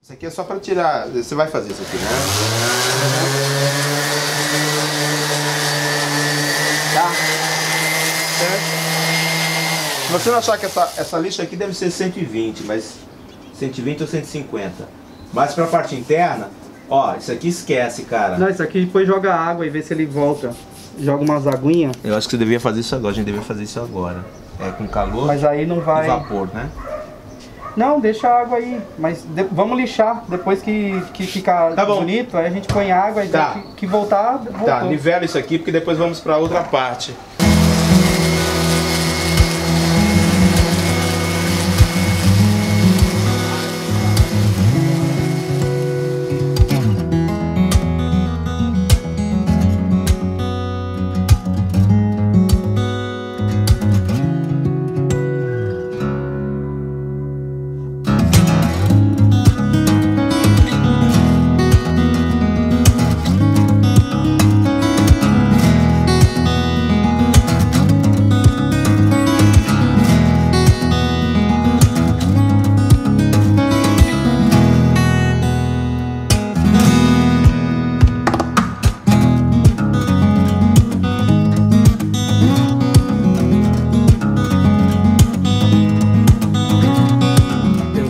Isso aqui é só para tirar, você vai fazer isso aqui, né? Tá? Certo? Se você não achar que essa lixa aqui deve ser 120, mas 120 ou 150. Mas para a parte interna, ó, isso aqui esquece, cara. Não, isso aqui depois joga água e vê se ele volta. Joga umas aguinhas. Eu acho que você devia fazer isso agora, a gente devia fazer isso agora. É, com calor. Mas aí não vai... e vapor, né? Não, deixa a água aí, mas vamos lixar, depois que ficar tá bonito, aí a gente põe água e tá. que voltar, voltou. Tá, nivela isso aqui porque depois vamos para outra parte.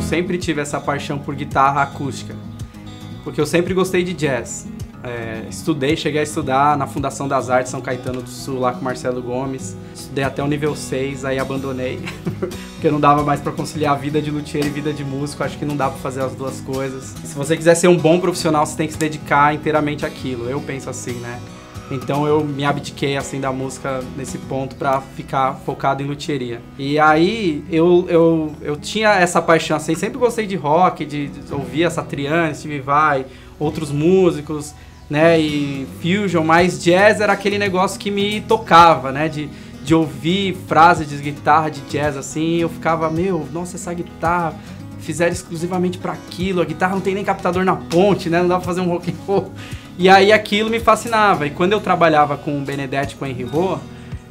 Sempre tive essa paixão por guitarra acústica, porque eu sempre gostei de jazz. Cheguei a estudar na Fundação das Artes São Caetano do Sul, lá com Marcelo Gomes. Estudei até o nível 6, aí abandonei, porque não dava mais para conciliar a vida de luthier e vida de músico. Acho que não dá para fazer as duas coisas. Se você quiser ser um bom profissional, você tem que se dedicar inteiramente àquilo. Eu penso assim, né? Então eu me abdiquei assim da música nesse ponto para ficar focado em luthieria. E aí eu tinha essa paixão assim, sempre gostei de rock, de ouvir Satriani, Stevie Vai, outros músicos, né, e fusion, mas jazz era aquele negócio que me tocava, né, de ouvir frases de guitarra de jazz assim, eu ficava, nossa, essa guitarra fizeram exclusivamente para aquilo, a guitarra não tem nem captador na ponte, né, não dá para fazer um rock and roll. E aí aquilo me fascinava. E quando eu trabalhava com o Benedetti, com o Henry Roa,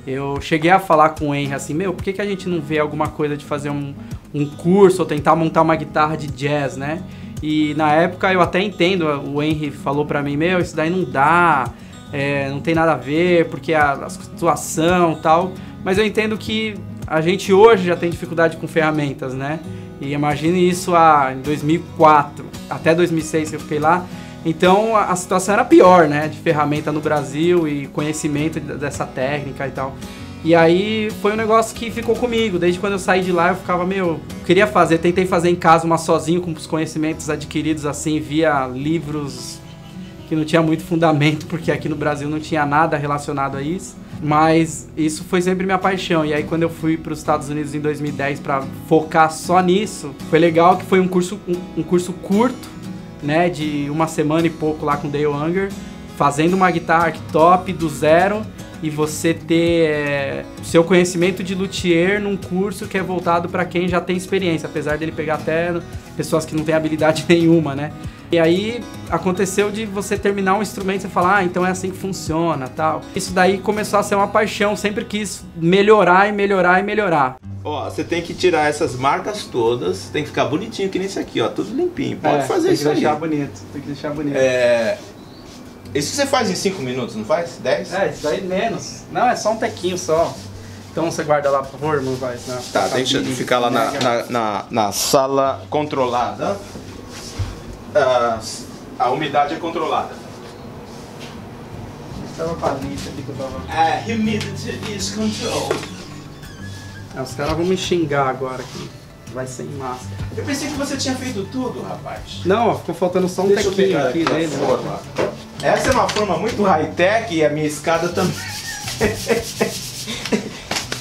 eu cheguei a falar com o Henry assim, por que a gente não vê alguma coisa de fazer um curso ou tentar montar uma guitarra de jazz, né? E na época eu até entendo, o Henry falou pra mim, isso daí não dá, não tem nada a ver, porque a situação e tal. Mas eu entendo que a gente hoje já tem dificuldade com ferramentas, né? E imagine isso em 2004, até 2006 que eu fiquei lá. Então a situação era pior, né, de ferramenta no Brasil e conhecimento dessa técnica e tal. E aí foi um negócio que ficou comigo, desde quando eu saí de lá eu ficava, queria fazer, tentei fazer em casa uma sozinho com os conhecimentos adquiridos assim, via livros que não tinha muito fundamento, porque aqui no Brasil não tinha nada relacionado a isso. Mas isso foi sempre minha paixão. E aí quando eu fui para os Estados Unidos em 2010 para focar só nisso, foi legal que foi um curso curto, né, de uma semana e pouco lá com o Dale Unger, fazendo uma guitarra top do zero e você ter seu conhecimento de luthier num curso que é voltado para quem já tem experiência, apesar dele pegar até pessoas que não têm habilidade nenhuma, né? E aí aconteceu de você terminar um instrumento e você falar, então é assim que funciona, tal. Isso daí começou a ser uma paixão, sempre quis melhorar e melhorar e melhorar. Ó, você tem que tirar essas marcas todas, tem que ficar bonitinho que nem esse aqui, ó, tudo limpinho. Pode fazer isso aí. Tem que deixar bonito. Isso você faz em 5 minutos, não faz? 10? Isso daí menos. Não, é só um tequinho só. Então você guarda lá, por favor, irmão, vai. Tá, deixa eu ficar lá na sala controlada. A umidade é controlada. Estava com a lista ali que eu tava... Humidity is controlled. Os caras vão me xingar agora aqui. Vai sem máscara. Eu pensei que você tinha feito tudo, rapaz. Não, ó, ficou faltando só um tequinho aqui dele. Essa é uma forma muito high-tech e a minha escada também.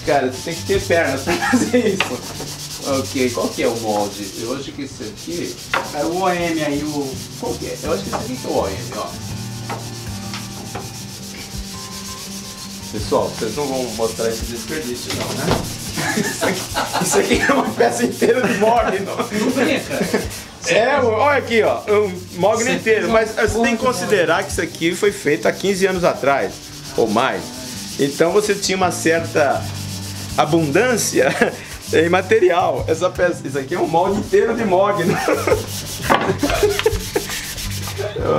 Cara, você tem que ter pernas pra fazer isso. Ok, qual que é o molde? Eu acho que esse aqui... É o OM aí, o... Qual que é? Eu acho que esse aqui é o OM, ó. Pessoal, vocês não vão mostrar esse desperdício não, né? Isso aqui é uma peça inteira de Mogno. Não brinca. Olha aqui, ó, um Mogno inteiro. Mas você tem que considerar que isso aqui foi feito há 15 anos atrás, ou mais. Então você tinha uma certa abundância Tem material. Essa peça, isso aqui é um molde inteiro de mogno.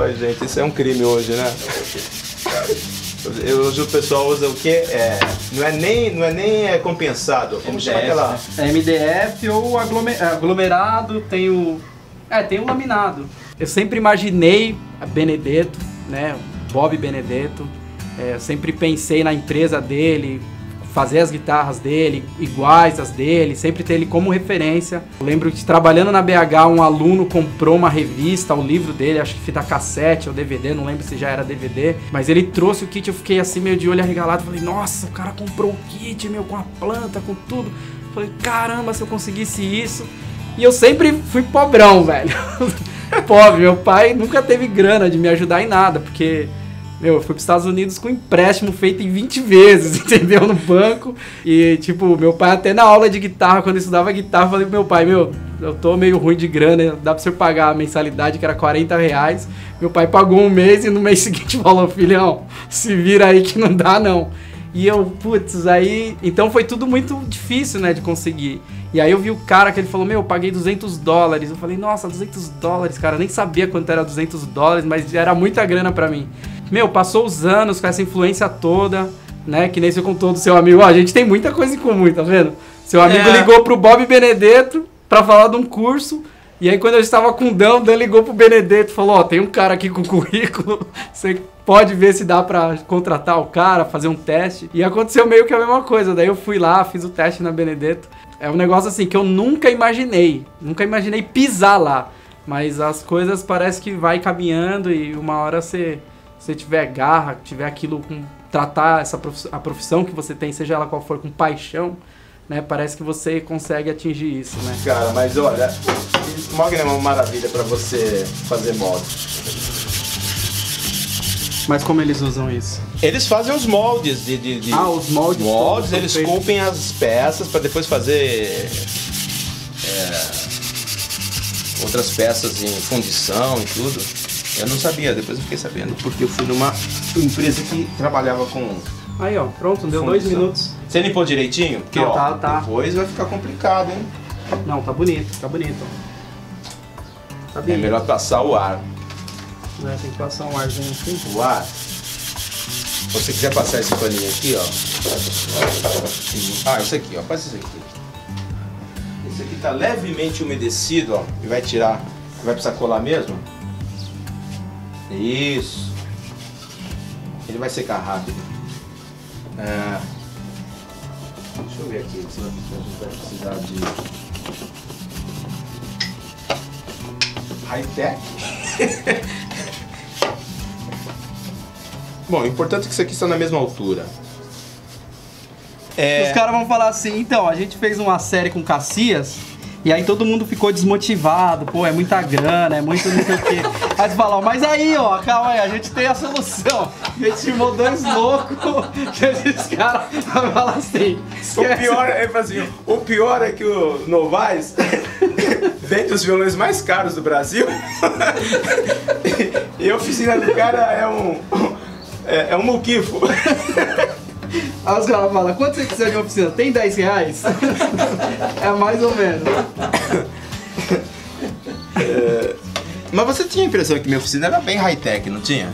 Ai, gente, isso é um crime hoje, né? Hoje o pessoal usa o quê? Não é nem compensado. Como chama aquela? É MDF ou aglomerado, tem o laminado. Eu sempre imaginei a Benedetto, né? Bob Benedetto. Eu sempre pensei na empresa dele, fazer as guitarras dele iguais às dele, sempre ter ele como referência. Eu lembro que trabalhando na BH, um aluno comprou uma revista, o livro dele, acho que fita cassete ou DVD, não lembro se já era DVD, mas ele trouxe o kit, eu fiquei assim meio de olho arregalado, falei, nossa, o cara comprou o kit, meu, com a planta, com tudo. Falei, caramba, se eu conseguisse isso. E eu sempre fui pobrão, velho. Pobre, meu pai nunca teve grana de me ajudar em nada, porque... eu fui para os Estados Unidos com empréstimo feito em 20 vezes, entendeu? No banco. E, tipo, meu pai até na aula de guitarra, quando eu estudava guitarra, eu falei pro meu pai, eu tô meio ruim de grana, dá pra você pagar a mensalidade, que era R$40. Meu pai pagou um mês e no mês seguinte falou, filhão, se vira aí que não dá não. E eu, putz, aí... então foi tudo muito difícil, né, de conseguir. E aí eu vi o cara que ele falou, eu paguei $200. Eu falei, nossa, $200, cara, eu nem sabia quanto era $200, mas era muita grana pra mim. Passou os anos com essa influência toda, né? Que nem você contou do seu amigo. Ó, a gente tem muita coisa em comum, tá vendo? Seu amigo ligou pro Bob Benedetto pra falar de um curso. E aí quando eu estava com o Dan ligou pro Benedetto e falou, ó, tem um cara aqui com currículo, você pode ver se dá pra contratar o cara, fazer um teste. E aconteceu meio que a mesma coisa. Daí eu fui lá, fiz o teste na Benedetto. É um negócio assim que eu nunca imaginei pisar lá. Mas as coisas parece que vai caminhando e uma hora você tiver garra, tiver aquilo com tratar a profissão que você tem, seja ela qual for, com paixão, né? Parece que você consegue atingir isso, né? Cara, mas olha, mogno é uma maravilha para você fazer molde. Mas como eles usam isso? Eles fazem os moldes os moldes. Moldes, eles esculpem as peças para depois fazer outras peças em fundição e tudo. Eu não sabia, depois eu fiquei sabendo, porque eu fui numa empresa que trabalhava com... Aí, ó, pronto, deu 2 minutos. Você limpou direitinho? Porque, não, ó, tá. Depois vai ficar complicado, hein? Não, tá bonito. Tá bonito. É melhor passar o ar. Tem que passar um arzinho aqui. O ar. Se você quiser passar esse paninho aqui, ó. Isso aqui, ó, passa isso aqui. Esse aqui tá levemente umedecido, ó, e vai tirar, vai precisar colar mesmo. Isso. Ele vai secar rápido. Deixa eu ver aqui, senão a gente vai precisar de high-tech. Bom, o importante é que isso aqui está na mesma altura. Os caras vão falar assim, então, a gente fez uma série com Cacias, e aí todo mundo ficou desmotivado, pô, é muita grana, é muito não sei o quê. Aí você fala, mas aí, ó, calma aí, a gente tem a solução. A gente chamou 2 loucos, que esses caras falam assim. O pior é que o Novaes vende os violões mais caros do Brasil. E a oficina do cara é um muquifo. Aí os caras falam, quanto você precisa de uma oficina? Tem R$10? É mais ou menos. Mas você tinha a impressão que minha oficina era bem high-tech, não tinha?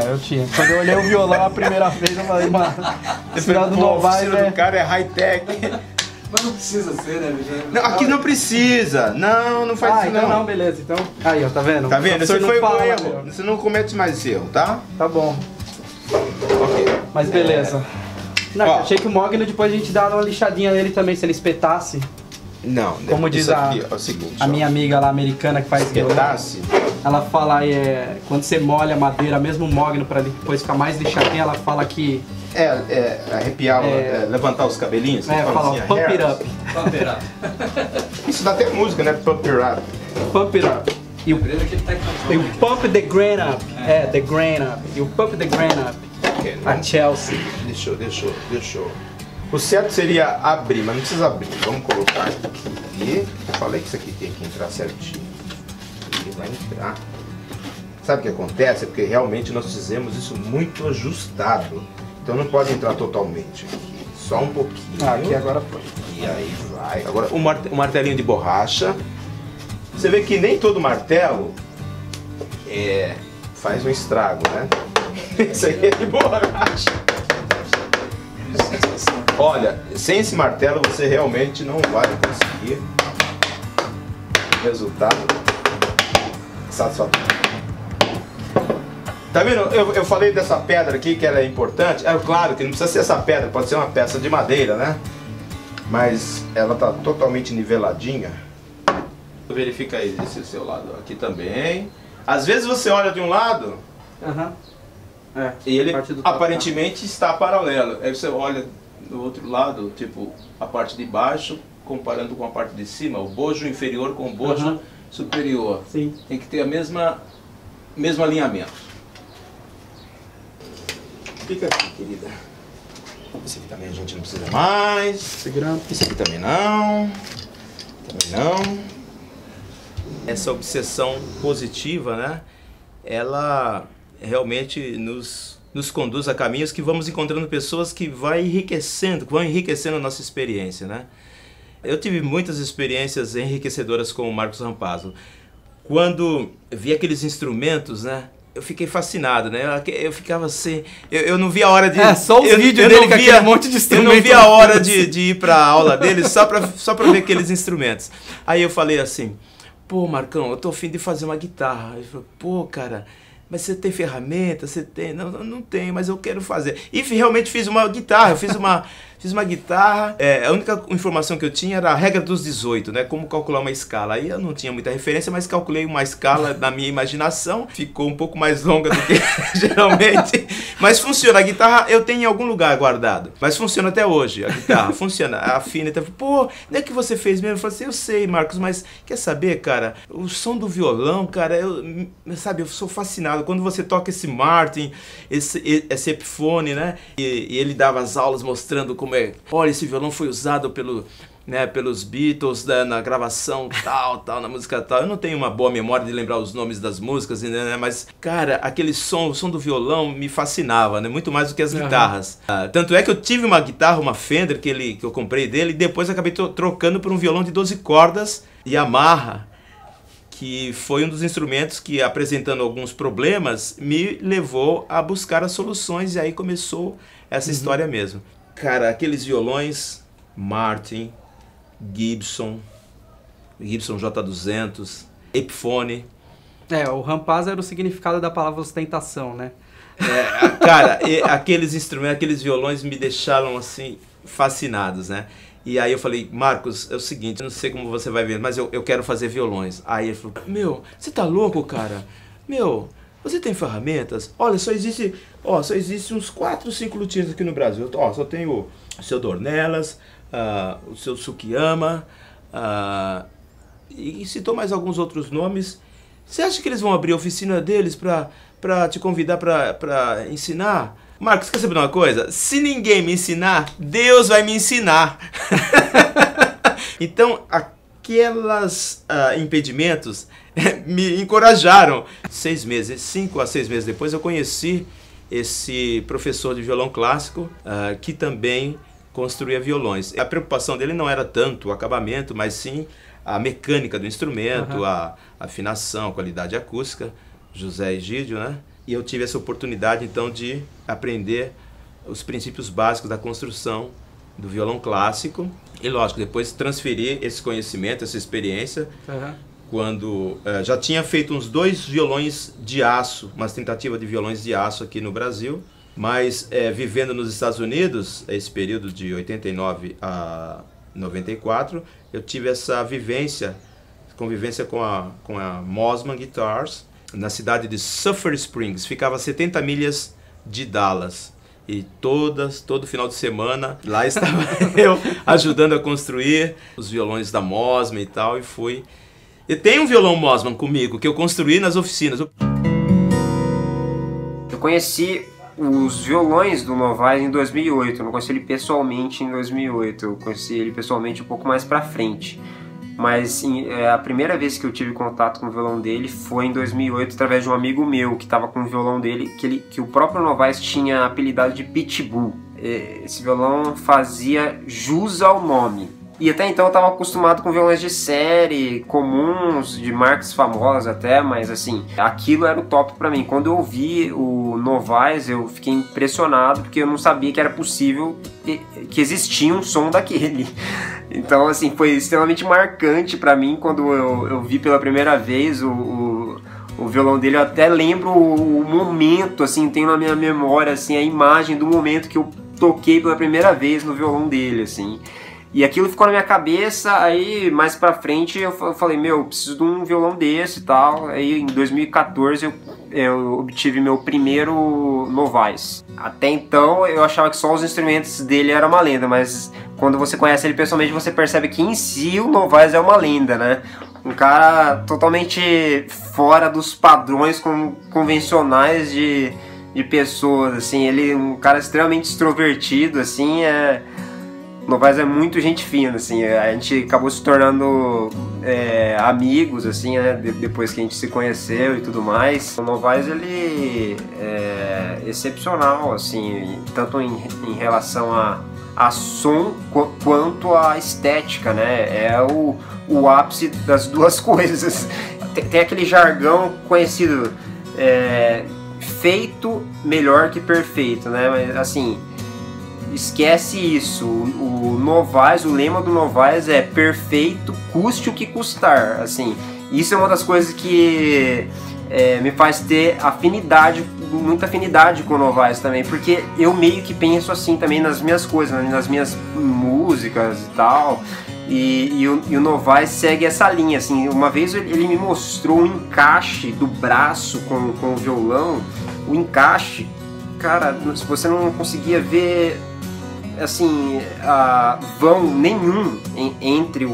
Eu tinha. Quando eu olhei o violão a primeira vez, eu falei, mano, a oficina do Novaes do cara é high-tech. Mas não precisa ser, né? Não, aqui não precisa. Não faz isso então não, beleza. Então, aí, ó, tá vendo? Tá vendo? Você foi um erro. Você não comete mais esse erro, tá? Tá bom. Ok. Mas beleza. Não, eu achei que o mogno depois a gente dá uma lixadinha nele também, se ele espetasse. Não, como diz aqui, é o seguinte, a minha amiga lá americana que faz espetasse. Ela fala quando você molha a madeira, mesmo o mogno, pra depois ficar mais lixadinho, ela fala que... arrepiar, levantar os cabelinhos. Fala assim, pump it up. Pump it up. Isso dá até música, né? Pump it up. Pump it up. E o pump the grain up. The grain up. E o pump the grain up. Okay, a Chelsea. Deixa eu. O certo seria abrir, mas não precisa abrir. Vamos colocar aqui. Eu falei que isso aqui tem que entrar certinho. Ele vai entrar. Sabe o que acontece? É porque realmente nós fizemos isso muito ajustado. Então não pode entrar totalmente aqui, só um pouquinho. Ah, aqui agora foi. E aí vai. Agora o martelinho de borracha. Você vê que nem todo martelo faz um estrago, né? Esse aí é de borracha. Olha, sem esse martelo você realmente não vai conseguir resultado satisfatório. Tá vendo? Eu falei dessa pedra aqui que ela é importante. É claro que não precisa ser essa pedra, pode ser uma peça de madeira, né? Mas ela tá totalmente niveladinha. Verifica aí desse seu lado aqui também. Às vezes você olha de um lado e ele aparentemente está paralelo. Aí você olha do outro lado, tipo a parte de baixo comparando com a parte de cima, o bojo inferior com o bojo superior. Sim. Tem que ter a mesmo alinhamento. Fica aqui, querida. Esse aqui também a gente não precisa mais. Segurando. Esse aqui também não. Também não. Essa obsessão positiva, né? Ela realmente nos conduz a caminhos que vamos encontrando pessoas que vão enriquecendo a nossa experiência, né? Eu tive muitas experiências enriquecedoras com o Marcos Rampazzo. Quando vi aqueles instrumentos, né? Eu fiquei fascinado, né? Eu ficava assim... Eu não via a hora de... só o vídeo dele com aquele monte de instrumento. Eu não via a hora de ir pra aula dele só pra ver aqueles instrumentos. Aí eu falei assim... Pô, Marcão, eu tô a fim de fazer uma guitarra. Ele falou, pô, cara... Mas você tem ferramenta? Você tem? Não tenho, mas eu quero fazer. E realmente fiz uma guitarra. Eu fiz uma guitarra. A única informação que eu tinha era a regra dos 18, né? Como calcular uma escala. Aí eu não tinha muita referência, mas calculei uma escala na minha imaginação. Ficou um pouco mais longa do que geralmente. Mas funciona. A guitarra eu tenho em algum lugar guardado. Mas funciona até hoje. A guitarra funciona. A fina, pô, não é que você fez mesmo? Eu falei assim, eu sei, Marcos, mas quer saber, cara? O som do violão, cara, eu sou fascinado. Quando você toca esse Martin, esse Epiphone, né? E ele dava as aulas mostrando como olha, esse violão foi usado pelos Beatles, né, na gravação tal, na música tal. Eu não tenho uma boa memória de lembrar os nomes das músicas, né, mas, cara, o som do violão me fascinava, né, muito mais do que as guitarras. Tanto é que eu tive uma guitarra, uma Fender, que eu comprei dele, e depois acabei trocando por um violão de 12 cordas, Yamaha, que foi um dos instrumentos que, apresentando alguns problemas, me levou a buscar as soluções, e aí começou essa história mesmo. Cara, aqueles violões, Martin, Gibson J200, Epiphone. O Rampazzo era o significado da palavra ostentação, né? Cara, aqueles instrumentos, aqueles violões me deixaram assim, fascinados, né? E aí eu falei, Marcos, é o seguinte, eu não sei como você vai ver, mas eu quero fazer violões. Aí ele falou, meu, você tá louco, cara? Meu, você tem ferramentas? Olha, só existe uns 4 ou 5 luthiers aqui no Brasil. Só tem o seu Dornelas, o seu Sukiyama, e citou mais alguns outros nomes. Você acha que eles vão abrir a oficina deles pra te convidar pra ensinar? Marcos, quer saber de uma coisa? Se ninguém me ensinar, Deus vai me ensinar. Então, aqueles impedimentos me encorajaram. 5 a 6 meses depois, eu conheci esse professor de violão clássico que também construía violões. A preocupação dele não era tanto o acabamento, mas sim a mecânica do instrumento, a afinação, a qualidade acústica, José Egídio, né? E eu tive essa oportunidade, então, de aprender os princípios básicos da construção do violão clássico. E, lógico, depois transferir esse conhecimento, essa experiência, quando já tinha feito uns 2 violões de aço, umas tentativas de violões de aço aqui no Brasil, mas vivendo nos Estados Unidos, esse período de 89 a 94, eu tive essa convivência com a Mosman Guitars, na cidade de Sulphur Springs, ficava a 70 milhas de Dallas. E todo final de semana, lá estava eu ajudando a construir os violões da Mosman e tal, e fui... E tem um violão Mosman comigo, que eu construí nas oficinas. Eu conheci os violões do Novaes em 2008, eu não conheci ele pessoalmente em 2008, eu conheci ele pessoalmente um pouco mais pra frente. mas a primeira vez que eu tive contato com o violão dele foi em 2008, através de um amigo meu que estava com o violão dele, que o próprio Novaes tinha apelidado de Pitbull. Esse violão fazia jus ao nome. E até então eu estava acostumado com violões de série, comuns, de marcas famosas até, mas assim, aquilo era o top para mim. Quando eu ouvi o Novaes, eu fiquei impressionado, porque eu não sabia que era possível, que existia um som daquele. Então assim, foi extremamente marcante para mim quando eu vi pela primeira vez o violão dele. Eu até lembro o momento, assim, tenho na minha memória assim, a imagem do momento que eu toquei pela primeira vez no violão dele, assim. E aquilo ficou na minha cabeça. Aí mais pra frente eu falei, eu preciso de um violão desse e tal. Aí em 2014 eu obtive meu primeiro Novaes. Até então eu achava que só os instrumentos dele eram uma lenda, mas quando você conhece ele pessoalmente você percebe que em si o Novaes é uma lenda, né? Um cara totalmente fora dos padrões convencionais de pessoas, assim. Ele é um cara extremamente extrovertido, assim. Novaes é muito gente fina, assim. A gente acabou se tornando amigos, assim, né? Depois que a gente se conheceu e tudo mais. O Novaes, ele é excepcional, assim, tanto em relação a som quanto a estética, né? É o ápice das duas coisas. Tem aquele jargão conhecido, feito melhor que perfeito, né? Mas assim, esquece isso. O Novaes, o lema do Novaes é perfeito, custe o que custar. Assim, isso é uma das coisas que me faz ter muita afinidade com o Novaes também, porque eu meio que penso assim também nas minhas coisas, nas minhas músicas e tal. E o Novaes segue essa linha, assim. Uma vez ele me mostrou um encaixe do braço com o violão. O encaixe, cara, você não conseguia ver, assim, vão nenhum entre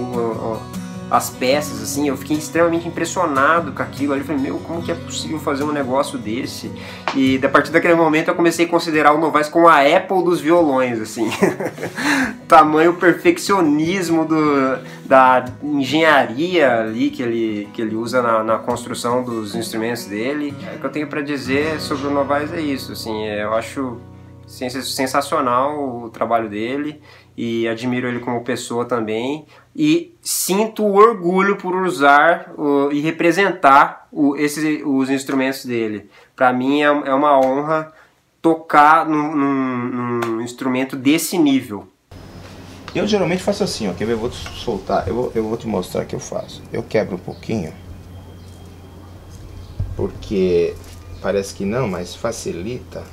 as peças, assim. Eu fiquei extremamente impressionado com aquilo. Aí eu falei, como que é possível fazer um negócio desse? E a partir daquele momento eu comecei a considerar o Novaes como a Apple dos violões, assim. Tamanho perfeccionismo da engenharia ali que ele usa na construção dos instrumentos dele. O que eu tenho para dizer sobre o Novaes é isso, assim. Eu acho sensacional o trabalho dele e admiro ele como pessoa também, e sinto orgulho por usar e representar os instrumentos dele. Para mim é uma honra tocar num instrumento desse nível. Eu geralmente faço assim, ó, quer ver? Eu vou te soltar, eu vou te mostrar o que eu faço. Eu quebro um pouquinho, porque parece que não, mas facilita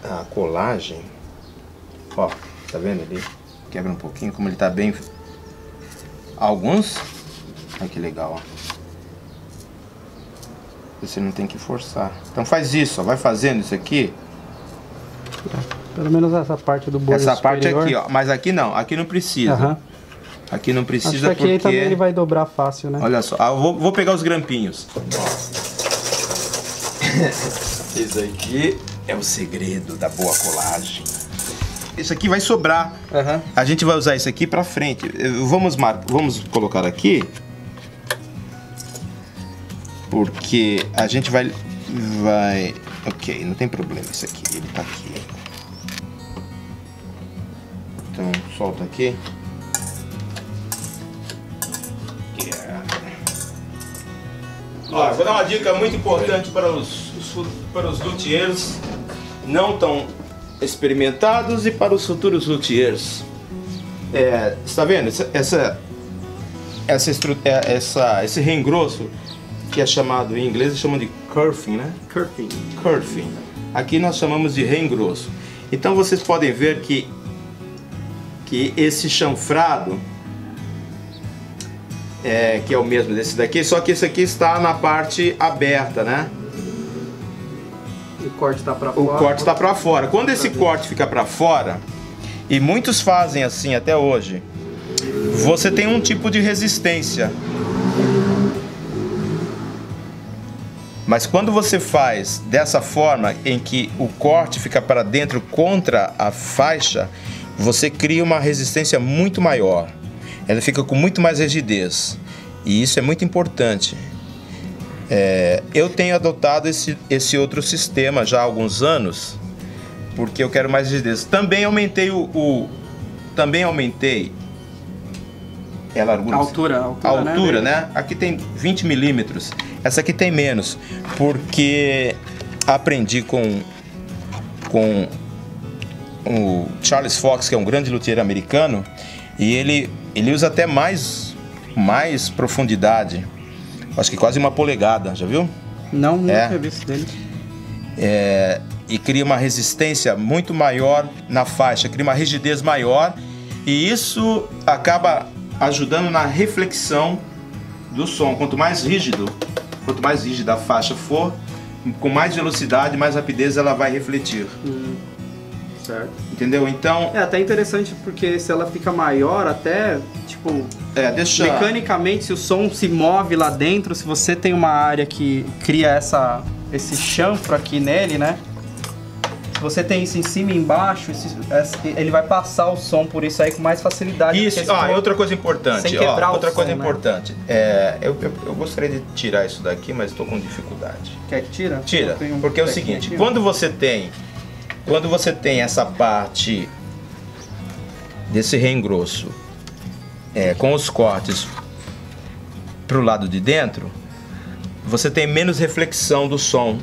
a colagem. Ó, tá vendo ali? Quebra um pouquinho, como ele tá bem. Alguns, olha que legal, ó. Você não tem que forçar. Então faz isso, ó, vai fazendo isso aqui. Pelo menos essa parte do bolho essa superior. parte aqui, ó, mas aqui não precisa. Uhum. Aqui não precisa. Acho que aqui porque também ele vai dobrar fácil, né? Olha só, vou pegar os grampinhos. Isso aqui é o segredo da boa colagem. Isso aqui vai sobrar. Uhum. A gente vai usar isso aqui pra frente. Vamos colocar aqui, porque a gente vai... Ok, não tem problema isso aqui. Ele tá aqui. Então, solta aqui. Ó, vou dar uma dica muito importante para os luthiers não tão experimentados e para os futuros luthiers. Está vendo? Esse reengrosso, que é chamado em inglês, chamam de kerfing, né? Kerfing. Aqui nós chamamos de reengrosso. Então vocês podem ver que esse chanfrado que é o mesmo desse daqui, só que esse aqui está na parte aberta, né? O corte está para fora. O corte está para fora. Quando esse corte fica para fora, e muitos fazem assim até hoje, você tem um tipo de resistência. Mas quando você faz dessa forma, em que o corte fica para dentro contra a faixa, você cria uma resistência muito maior. Ela fica com muito mais rigidez. E isso é muito importante. Eu tenho adotado esse outro sistema já há alguns anos, porque eu quero mais rigidez. Também aumentei a largura. A altura, né? Aqui tem 20 milímetros. Essa aqui tem menos, porque aprendi com o Charles Fox, que é um grande luthier americano, e ele usa até mais profundidade. Acho que quase 1 polegada, já viu? Não tinha visto dele. E cria uma resistência muito maior na faixa, cria uma rigidez maior, e isso acaba ajudando na reflexão do som. Quanto mais rígida a faixa for, com mais velocidade, mais rapidez ela vai refletir. Certo. Entendeu? Então... É até interessante, porque se ela fica maior, até, tipo... mecanicamente, se o som se move lá dentro, se você tem uma área que cria esse chanfro aqui nele, né? Se você tem isso em cima e embaixo, ele vai passar o som por isso aí com mais facilidade. Isso, e outra coisa importante. Sem quebrar outra o coisa som, importante. Eu gostaria de tirar isso daqui, mas estou com dificuldade. Quer que tira? Tira, porque é o seguinte, aqui. quando você tem essa parte desse reengrosso com os cortes pro lado de dentro, você tem menos reflexão do som,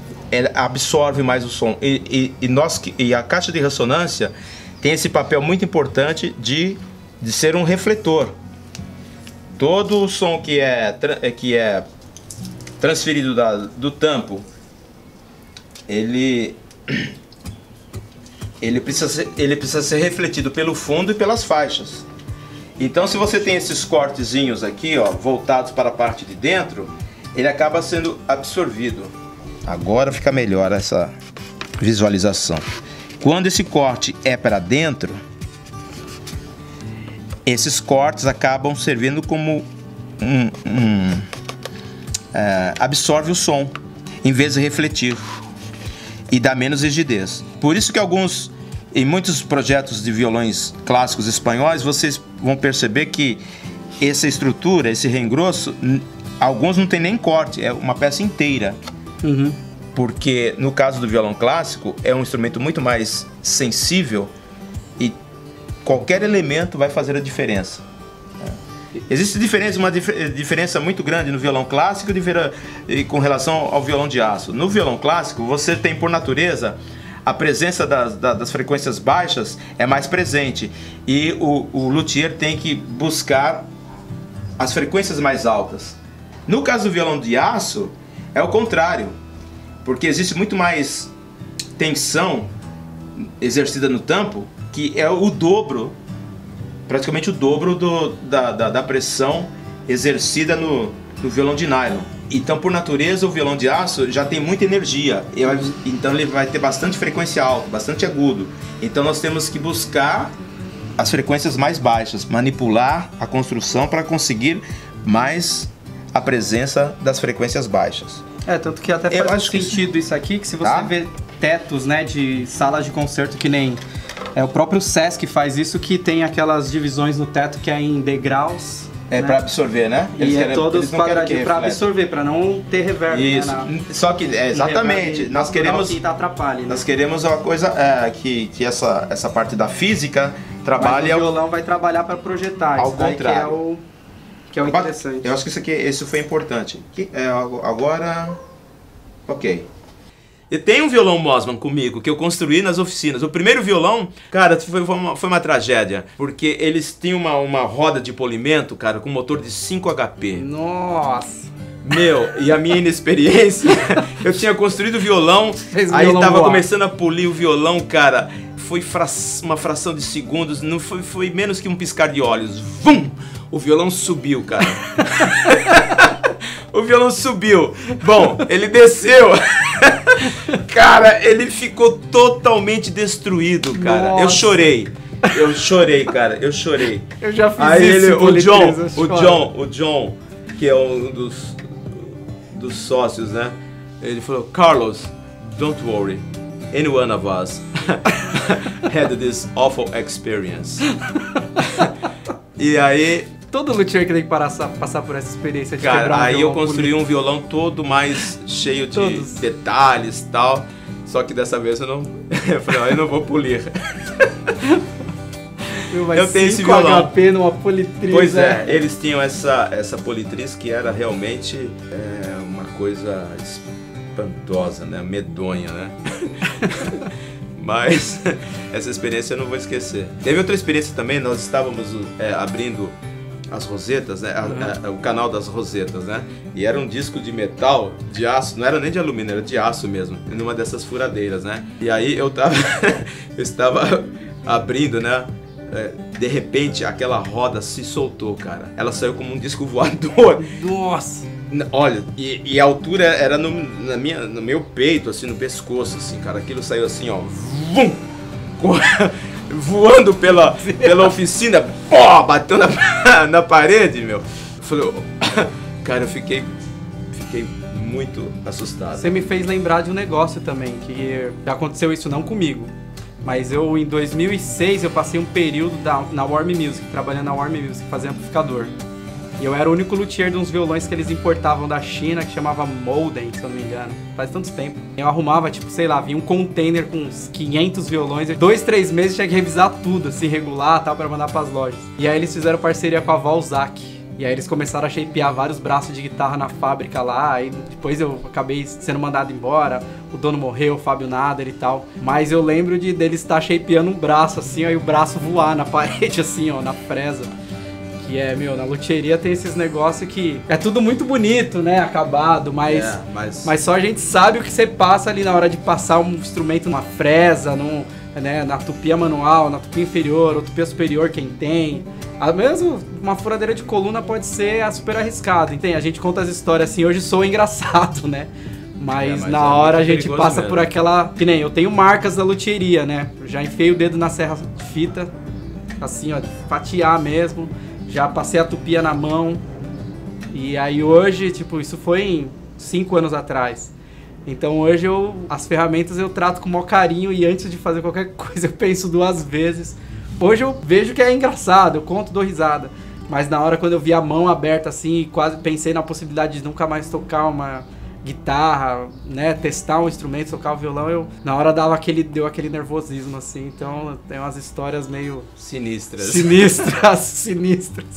absorve mais o som, e a caixa de ressonância tem esse papel muito importante de ser um refletor. Todo o som que é transferido do tampo, ele precisa ser refletido pelo fundo e pelas faixas. Então, se você tem esses cortezinhos aqui, ó, voltados para a parte de dentro, ele acaba sendo absorvido. Agora fica melhor essa visualização. Quando esse corte é para dentro, esses cortes acabam servindo como absorve o som, em vez de refletir, e dá menos rigidez. Por isso que em muitos projetos de violões clássicos espanhóis, vocês vão perceber que essa estrutura, esse reengrosso, alguns não tem nem corte, é uma peça inteira. Uhum. Porque no caso do violão clássico, é um instrumento muito mais sensível e qualquer elemento vai fazer a diferença. Existe uma diferença muito grande no violão clássico com relação ao violão de aço. No violão clássico, você tem por natureza a presença das frequências baixas é mais presente, e o luthier tem que buscar as frequências mais altas. No caso do violão de aço, é o contrário, porque existe muito mais tensão exercida no tampo, que é o dobro, praticamente o dobro da pressão exercida no violão de nylon. Então, por natureza, o violão de aço já tem muita energia, então ele vai ter bastante frequência alta, bastante agudo. Então nós temos que buscar as frequências mais baixas, manipular a construção para conseguir mais a presença das frequências baixas. Tanto que até faz sentido isso aqui, que se você vê tetos, né, de salas de concerto, que nem o próprio Sesc faz isso, que tem aquelas divisões no teto que é em degraus. Né? Para absorver, né? Todos quadradinhos para absorver, para não ter reverb. Isso. Né, só que exatamente, nós queremos que atrapalhe, né? Nós queremos uma coisa que essa parte da física trabalhe. Mas o violão vai trabalhar para projetar. Ao contrário. Que é o interessante. Eu acho que isso foi importante. Agora, ok. E tem um violão Mossmann comigo, que eu construí nas oficinas. O primeiro violão, cara, foi uma tragédia. Porque eles tinham uma roda de polimento, cara, com motor de 5 HP. Nossa! Meu, e a minha inexperiência, eu tinha construído o violão, aí tava começando a polir o violão, cara. Foi uma fração de segundos, não foi menos que um piscar de olhos. Vum! O violão subiu, cara. O violão subiu. Bom, ele desceu. Cara, ele ficou totalmente destruído, cara. Nossa. Eu chorei, cara. Eu chorei. Eu já fiz aí isso. O John, que é um dos sócios, né? Ele falou, Carlos, don't worry. any one of us had this awful experience. E aí... Todo luthier que tem que passar por essa experiência de cara, quebrar um aí eu violão construí bonito. um violão todo mais cheio de Todos. detalhes e tal. Só que dessa vez eu não... eu falei, ó, eu não vou polir. Eu tenho esse 5 violão. HP numa politriz. Pois é, eles tinham essa politriz que era realmente uma coisa espantosa, né? Medonha, né? Mas essa experiência eu não vou esquecer. Teve outra experiência também, nós estávamos abrindo as rosetas, né? O canal das rosetas, né? E era um disco de metal, de aço, não era nem de alumínio, era de aço mesmo, numa dessas furadeiras, né? E aí eu estava abrindo, né? De repente aquela roda se soltou, cara. Ela saiu como um disco voador. Nossa! Olha, e a altura era no meu peito, assim, no pescoço, assim, cara. Aquilo saiu assim, ó. Vum! Voando pela oficina. Pô, bateu na parede, meu. Eu falei, cara, eu fiquei muito assustado. Você me fez lembrar de um negócio também, que já aconteceu isso não comigo. Mas em 2006, eu passei um período na Warm Music, trabalhando na Warm Music, fazendo amplificador. E eu era o único luthier de uns violões que eles importavam da China, que chamava Molden, se eu não me engano. Faz tanto tempo. Eu arrumava, tipo, sei lá, vinha um container com uns 500 violões. 2, 3 meses tinha que revisar tudo, assim, regular e tal, pra mandar pras lojas. E aí eles fizeram parceria com a Valzac. E aí eles começaram a shapear vários braços de guitarra na fábrica lá, e depois eu acabei sendo mandado embora, o dono morreu, o Fábio Nader e tal. Mas eu lembro deles estar shapeando um braço assim, ó, e o braço voar na parede assim, ó, na fresa. Que na luthieria tem esses negócios que é tudo muito bonito, né, acabado, mas só a gente sabe o que você passa ali na hora de passar um instrumento numa fresa, na tupia manual, na tupia inferior ou tupia superior, quem tem. Mesmo uma furadeira de coluna pode ser super arriscado. A gente conta as histórias assim, hoje sou engraçado, né? Mas na hora a gente passa por aquela... Que nem eu tenho marcas da luthieria, né? Já enfiei o dedo na serra de fita, assim, ó, de fatiar mesmo. Já passei a tupia na mão. E aí hoje, tipo, isso foi em 5 anos atrás. Então hoje as ferramentas eu trato com o maior carinho e antes de fazer qualquer coisa eu penso 2 vezes. Hoje eu vejo que é engraçado, eu conto, dou risada. Mas na hora quando eu vi a mão aberta assim, quase pensei na possibilidade de nunca mais tocar uma guitarra, né, testar um instrumento, tocar o violão, na hora deu aquele nervosismo assim. Então tem umas histórias meio sinistras. Sinistras.